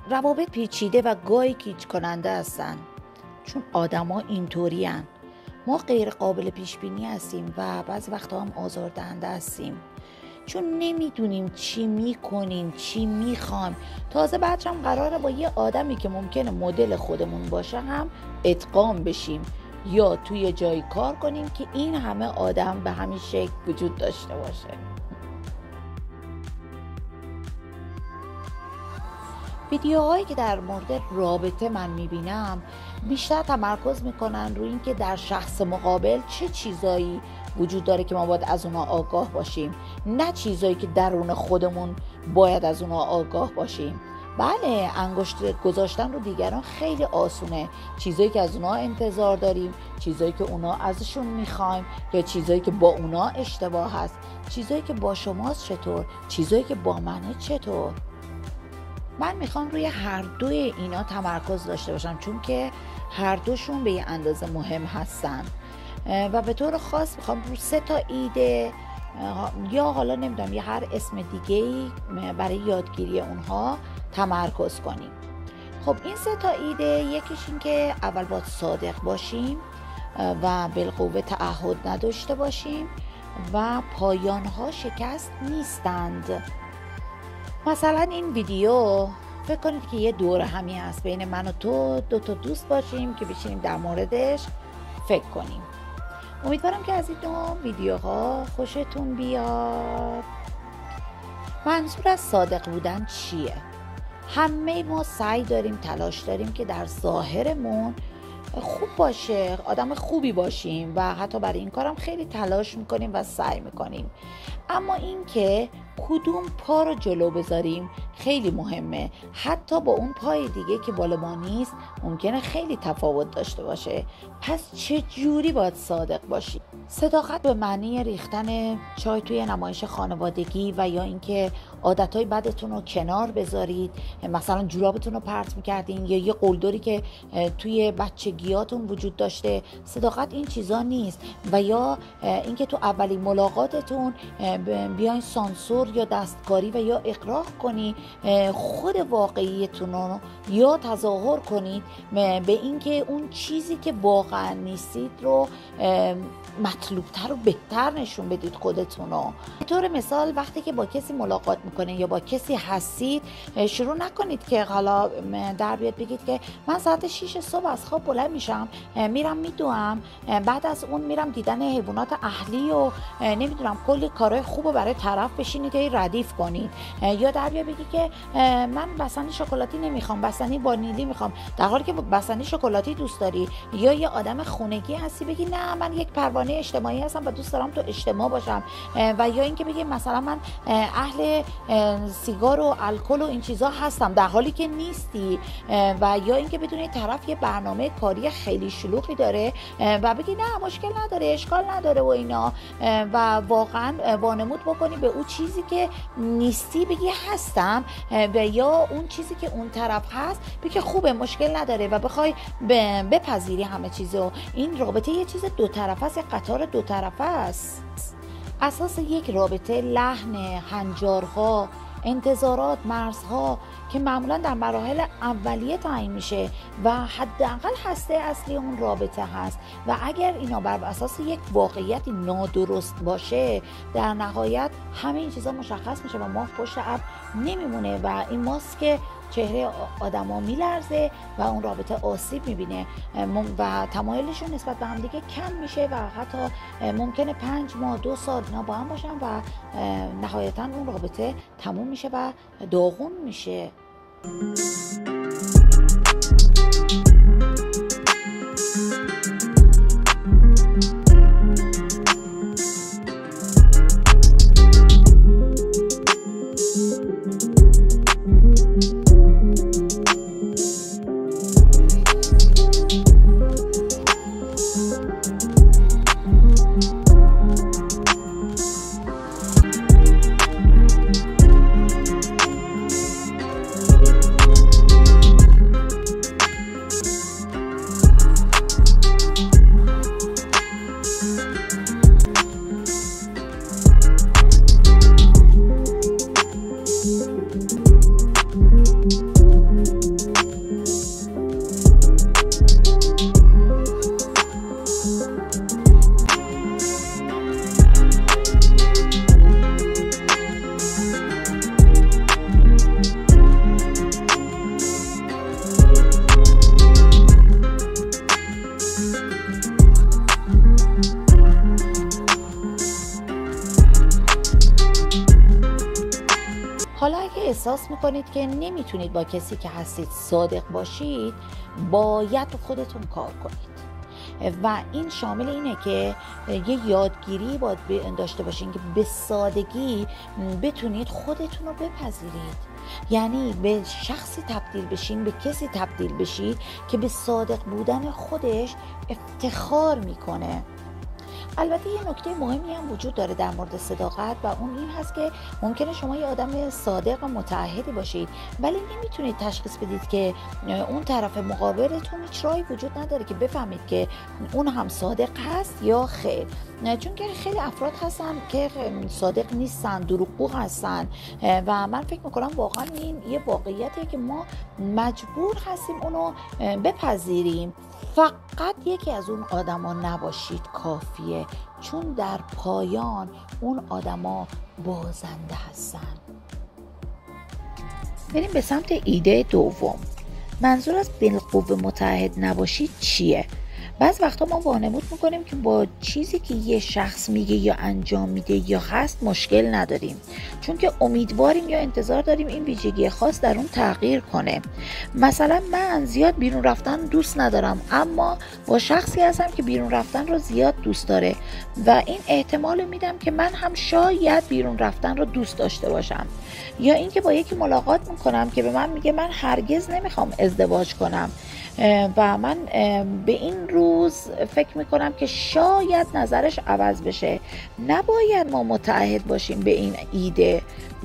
روابط پیچیده و گاهی گیج کننده هستن، چون آدما اینطوری هن. ما غیر قابل پیش بینی هستیم و بعضی وقتا هم آزاردهنده هستیم، چون نمیدونیم چی میکنیم، چی میخوایم. تازه بعدش هم قراره با یه آدمی که ممکنه مدل خودمون باشه هم ادغام بشیم یا توی جایی کار کنیم که این همه آدم به همین شکل وجود داشته باشه. ویدیوهایی که در مورد رابطه من میبینم بیشتر تمرکز میکنن روی این که در شخص مقابل چه چیزایی وجود داره که ما باید از اونها آگاه باشیم، نه چیزایی که درون خودمون باید از اونها آگاه باشیم. بله، انگشت گذاشتن رو دیگران خیلی آسونه، چیزایی که از اونها انتظار داریم، چیزایی که اونها ازشون میخوایم یا چیزایی که با اونها اشتباه هست، چیزایی که با شماست چطور، چیزایی که با منه چطور. من میخوام روی هر دوی اینا تمرکز داشته باشم، چون که هر دوشون به یه اندازه مهم هستن و به طور خاص میخوام رو 3 تا ایده یا حالا نمیدونم یه هر اسم دیگه‌ای برای یادگیری اونها تمرکز کنیم. خب این 3 تا ایده، یکیش این که اول باید صادق باشیم و بالقوه تعهد نداشته باشیم و پایانها شکست نیستند. مثلا این ویدیو فکر کنید که یه دوره همی هست بین من و تو، 2 تا دوست باشیم که بشینیم در موردش فکر کنیم. امیدوارم که از این نوع ویدیوها خوشتون بیاد. منظور از صادق بودن چیه؟ همه ما سعی داریم، تلاش داریم که در ظاهرمون خوب باشه، آدم خوبی باشیم و حتی برای این کارم خیلی تلاش میکنیم و سعی میکنیم. اما این که کدوم پا رو جلو بذاریم خیلی مهمه. حتی با اون پای دیگه که بالا ما نیست ممکنه خیلی تفاوت داشته باشه. پس چه جوری باید صادق باشی؟ صداقت به معنی ریختن چای توی نمایش خانوادگی و یا اینکه عادتهای بدتون رو کنار بذارید، مثلا جورابتون رو پرت میکردین یا یه قلدری که توی بچگیاتون وجود داشته. صداقت این چیزا نیست. و یا اینکه تو اولین ملاقاتتون بیاین سانسور یا دستکاری و یا اقراق کنی خود واقعیتون رو یا تظاهر کنید به اینکه اون چیزی که واقعا نیستید رو مطلوبتر و بهتر نشون بدید خودتون رو. به طور مثال وقتی که با کسی ملاقات میکنید یا با کسی هستید، شروع نکنید که حالا در بیاد بگید که من ساعت 6 صبح از خواب بلند میشم، میرم میدوام، بعد از اون میرم دیدن حیوانات اهلی و نمیدونم کلی کارهای خوبو برای طرف بشینید یا ردیف کنید. یا در بیاد بگید که من بستنی شکلاتی نمیخوام، بستنی وانیلی میخوام، در حالی که بستنی شکلاتی دوست داری. یا یه آدم خونگی هستی بگی نه من یک پروانه اجتماعی هستم و دوست دارم تو اجتماع باشم. و یا اینکه بگی مثلا من اهل سیگار و الکل و این چیزا هستم، در حالی که نیستی. و یا اینکه بدونی طرف یه برنامه کاری خیلی شلوغی داره و بگی نه مشکل نداره، اشکال نداره و اینا، و واقعا وانمود بکنی به اون چیزی که نیستی بگی هستم، و یا اون چیزی که اون طرف هست بگی خوبه مشکل نداره و بخوای بپذیری همه چیزو. این رابطه یه چیز دو طرفه است، یه قطار دو طرفه است. اساس یک رابطه لحن، هنجارها، انتظارات، مرزها که معمولا در مراحل اولیه تعیین میشه و حداقل هسته اصلی اون رابطه هست. و اگر اینا بر اساس یک واقعیتی نادرست باشه، در نهایت همه این چیزا مشخص میشه و ما پشت ابر نمیمونه و این ماست که چهره آدما میلرزه و اون رابطه آسیب میبینه و تمایلشون نسبت به هم دیگه کم میشه و حتی ممکنه 5 ماه 2 سال اینا با هم باشن و نهایتا اون رابطه تموم میشه و داغون میشه. حالا اگه احساس میکنید که نمیتونید با کسی که هستید صادق باشید، باید خودتون کار کنید و این شامل اینه که یه یادگیری باید داشته باشین که به سادگی بتونید خودتون رو بپذیرید. یعنی به شخصی تبدیل بشین، به کسی تبدیل بشید که به صادق بودن خودش افتخار میکنه. البته یه نکته مهمی هم وجود داره در مورد صداقت و اون این هست که ممکنه شما یه آدم صادق و متعهدی باشید ولی نمیتونید تشخیص بدید که اون طرف مقابلتون هیچ راهی وجود نداره که بفهمید که اون هم صادق هست یا خیر. چون که خیلی افراد هستن که صادق نیستن، دروغگو هستن و من فکر میکنم واقعا این یه واقعیتیه که ما مجبور هستیم اونو بپذیریم. فقط یکی از اون آدما نباشید کافیه، چون در پایان اون آدما بازنده هستن. بریم به سمت ایده دوم. منظور از بالقوه متعهد نباشید چیه؟ بعض وقتا ما وانمود میکنیم که با چیزی که یه شخص میگه یا انجام میده یا هست مشکل نداریم، چون که امیدواریم یا انتظار داریم این ویژگی خاص در اون تغییر کنه. مثلا من زیاد بیرون رفتن دوست ندارم، اما با شخصی هستم که بیرون رفتن رو زیاد دوست داره و این احتمال میدم که من هم شاید بیرون رفتن رو دوست داشته باشم. یا اینکه با یکی ملاقات میکنم که به من میگه من هرگز نمیخوام ازدواج کنم و من به این روز فکر میکنم که شاید نظرش عوض بشه. نباید ما متعهد باشیم به این ایده.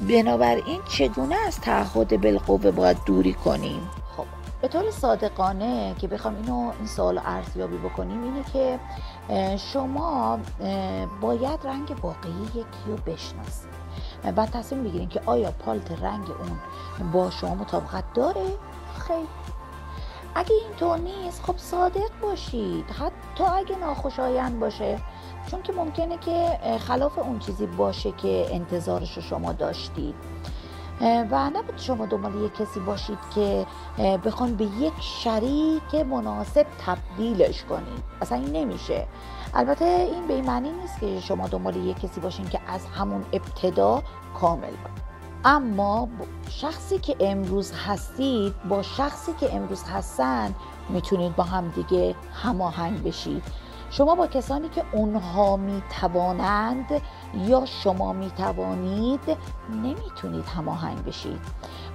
بنابراین چگونه از تعهد بالقوه باید دوری کنیم؟ خب به طور صادقانه که بخوام این سوال ارزیابی بکنیم اینه که شما باید رنگ واقعی یکی رو بشناسید و تصمیم بگیرید که آیا پالت رنگ اون با شما مطابقت داره؟ خیر. اگه اینطور نیست خب صادق باشید، حتی اگه ناخوشایند باشه، چون که ممکنه که خلاف اون چیزی باشه که انتظارش رو شما داشتید و نباید شما دنبال یک کسی باشید که بخوان به یک شریک مناسب تبدیلش کنید. اصلا این نمیشه. البته این به این معنی نیست که شما دنبال یک کسی باشین که از همون ابتدا کامل باشه. اما شخصی که امروز هستید با شخصی که امروز هستن میتونید با هم دیگه هماهنگ بشید. شما با کسانی که اونها میتوانند یا شما میتوانید نمیتونید هماهنگ بشید.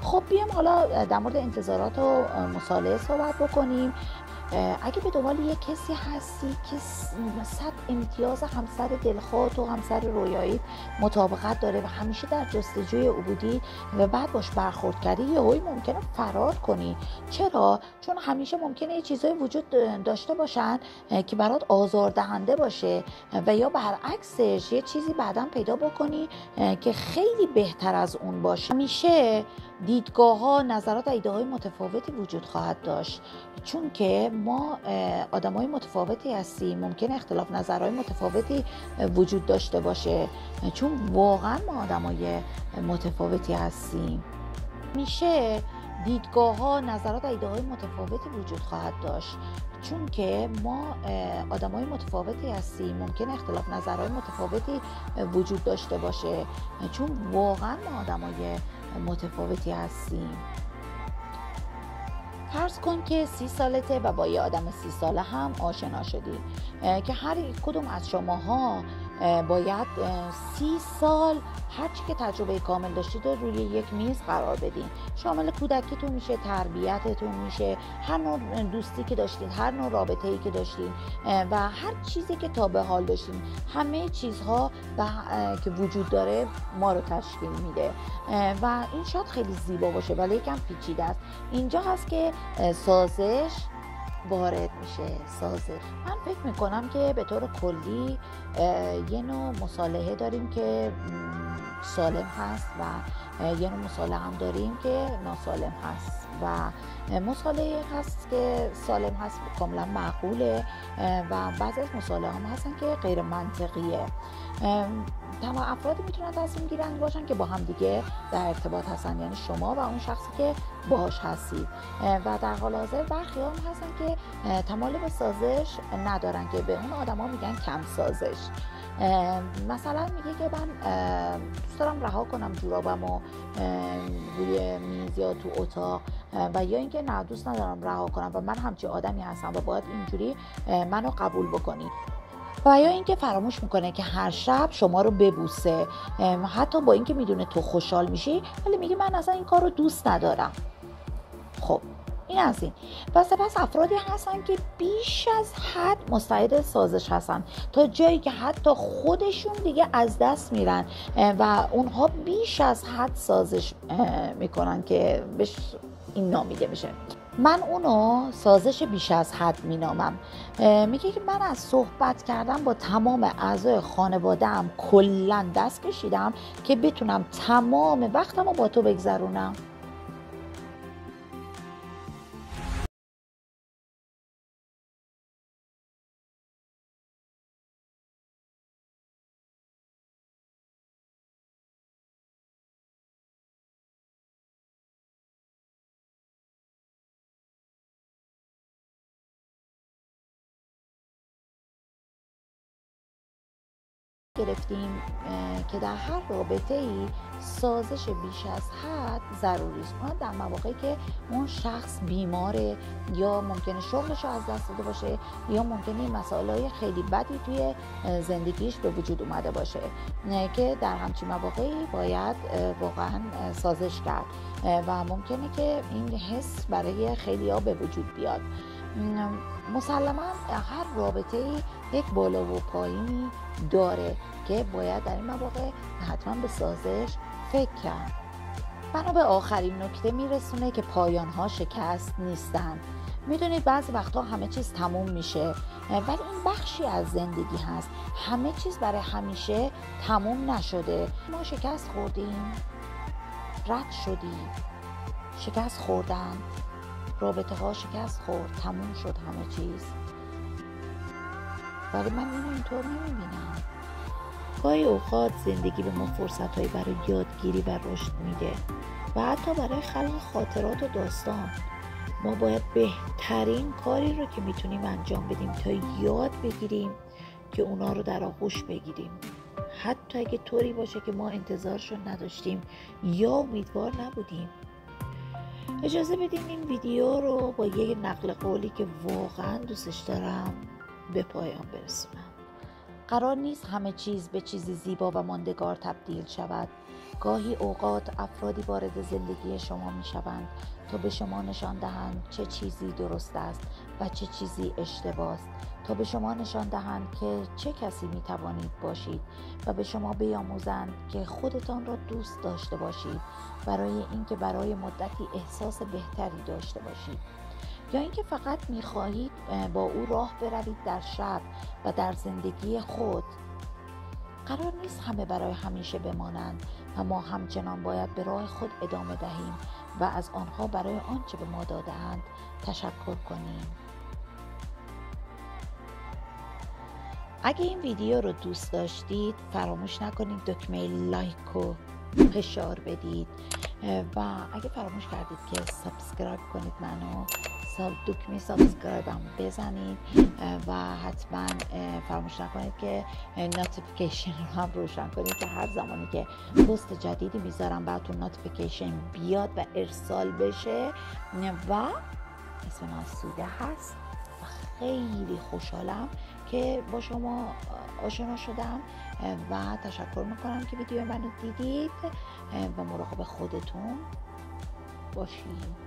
خب بیام حالا در مورد انتظارات و مصالحه صحبت بکنیم. اگه به دنبال یک کسی هستی که 100 امتیاز همسر دلخواه و همسر رویایی مطابقت داره و همیشه در جستجوی او بودی و بعد باش برخورد کردی، یهویی ممکنه فرار کنی. چرا؟ چون همیشه ممکنه یه چیزایی وجود داشته باشن که برات آزاردهنده باشه و یا برعکسش یه چیزی بعداً پیدا بکنی که خیلی بهتر از اون باشه. همیشه دیدگاه‌ها، نظرات و ایده‌های متفاوتی وجود خواهد داشت، چون که ما آدم‌های متفاوتی هستیم. ممکنه اختلاف نظرهای متفاوتی وجود داشته باشه، چون واقعا ما آدم‌های متفاوتی هستیم. میشه دیدگاه‌ها، نظرات و ایده‌های متفاوتی وجود خواهد داشت، چون که ما آدم‌های متفاوتی هستیم. ممکنه اختلاف نظرهای متفاوتی وجود داشته باشه، چون واقعا ما آدم‌های متفاوتی هستیم. فرض کن که 30 سالته و با یه آدم 30 ساله هم آشنا شدی که هر کدوم از شماها باید 30 سال هرچی که تجربه کامل داشتید رو روی یک میز قرار بدین. شامل کودکیتون میشه، تربیتتون میشه، هر نوع دوستی که داشتین، هر نوع رابطه‌ای که داشتین و هر چیزی که تا به حال داشتین. همه چیزها که وجود داره ما رو تشکیل میده و این شاید خیلی زیبا باشه ولی یکم پیچیده است. اینجا هست که سازش وارد میشه. سازش، من فکر میکنم که به طور کلی یه نوع مصالحه داریم که سالم هست و یه نوع مصالحه هم داریم که ناسالم هست و مصالحه هست که سالم هست کاملا معقوله و بعضی از مصالحه هم هستن که غیر منطقیه. تمام افرادی میتونن تصمیم گیرنده باشن که با هم دیگه در ارتباط هستن، یعنی شما و اون شخصی که باهاش هستید و در حال حاضر برخی هم هستن که تمایل به سازش ندارن که به اون آدما میگن کم سازش. مثلا میگه که من دوست دارم رها کنم جورابم و روی میز یا تو اتاق، و یا اینکه نه دوست ندارم رها کنم و من همچین آدمی هستم و باید اینجوری منو قبول بکنی. و یا اینکه فراموش میکنه که هر شب شما رو ببوسه، حتی با اینکه میدونه تو خوشحال میشی ولی میگه من اصلا این کار رو دوست ندارم. خب این از این. و سپس افرادی هستن که بیش از حد مستعد سازش هستن تا جایی که حتی خودشون دیگه از دست میرن و اونها بیش از حد سازش میکنن که بهش این نامیده میشه. من اونو سازش بیش از حد مینامم. میگه که من از صحبت کردم با تمام اعضای خانواده‌ام کلاً دست کشیدم که بتونم تمام وقتم رو با تو بگذرونم. گرفتیم که در هر رابطه ای سازش بیش از حد ضروری است. در مواقعی که اون شخص بیماره یا ممکنه شغلش رو از دست داده باشه یا ممکنه مسائل خیلی بدی توی زندگیش به وجود اومده باشه که در همچین مواقعی باید واقعا سازش کرد و ممکنه که این حس برای خیلی‌ها به وجود بیاد. مسلما هر رابطه یک بالا و پایینی داره که باید در این مواقع حتما به سازش فکر کرد. بنا به آخرین نکته میرسونه که پایان‌ها شکست نیستن. میدونید بعضی وقتا همه چیز تموم میشه ولی این بخشی از زندگی هست. همه چیز برای همیشه تموم نشده. ما شکست خوردیم، رد شدیم، شکست خوردن، رابطه ها شکست خورد، تموم شد همه چیز. ولی من اینطور نمیبینم. گاهی اوقات زندگی به ما فرصت‌هایی برای یادگیری و رشد میده و حتی برای خلق خاطرات و داستان. ما باید بهترین کاری رو که میتونیم انجام بدیم تا یاد بگیریم که اونا رو در آغوش بگیریم، حتی اگه طوری باشه که ما انتظارشو نداشتیم یا امیدوار نبودیم. اجازه بدیم این ویدیو رو با یک نقل قولی که واقعا دوستش دارم به پایان برسونم. قرار نیست همه چیز به چیزی زیبا و ماندگار تبدیل شود. گاهی اوقات افرادی وارد زندگی شما می شوند تا به شما نشان دهند چه چیزی درست است و چه چیزی اشتباه است، تا به شما نشان دهند که چه کسی می توانید باشید و به شما بیاموزند که خودتان را دوست داشته باشید برای اینکه برای مدتی احساس بهتری داشته باشید، یا اینکه فقط می‌خواهید با او راه بروید در شب و در زندگی خود. قرار نیست همه برای همیشه بمانند و ما همچنان باید به راه خود ادامه دهیم و از آنها برای آنچه به ما داده‌اند تشکر کنیم. اگه این ویدیو رو دوست داشتید فراموش نکنید دکمه لایک رو فشار بدید و اگه فراموش کردید که سابسکرایب کنید منو، دکمه سابسکرایب هم بزنید و حتما فراموش نکنید که نوتیفیکیشن رو هم روشن کنید که هر زمانی که پست جدیدی میذارم براتون نوتیفیکیشن بیاد و ارسال بشه. و اسم من سوده هست و خیلی خوشحالم که با شما آشنا شدم و تشکر میکنم که ویدیو منو دیدید و مراقب خودتون باشید.